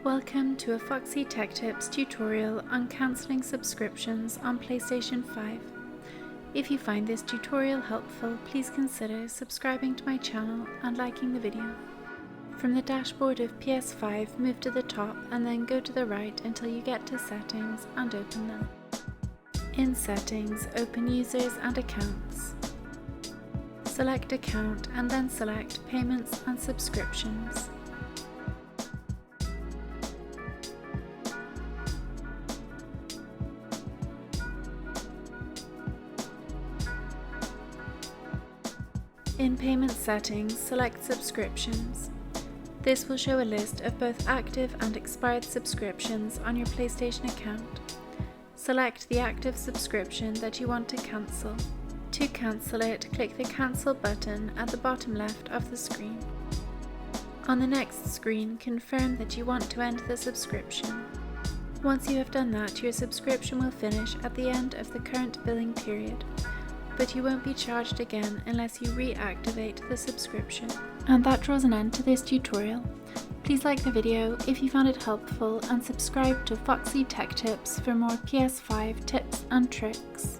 Welcome to a Foxy Tech Tips tutorial on cancelling subscriptions on PlayStation 5. If you find this tutorial helpful, please consider subscribing to my channel and liking the video. From the dashboard of PS5, move to the top and then go to the right until you get to Settings and open them. In Settings, open Users and Accounts. Select Account and then select Payments and Subscriptions. In Payment Settings, select Subscriptions. This will show a list of both active and expired subscriptions on your PlayStation account. Select the active subscription that you want to cancel. To cancel it, click the Cancel button at the bottom left of the screen. On the next screen, confirm that you want to end the subscription. Once you have done that, your subscription will finish at the end of the current billing period, but you won't be charged again unless you reactivate the subscription. And that draws an end to this tutorial. Please like the video if you found it helpful and subscribe to Foxy Tech Tips for more PS5 tips and tricks.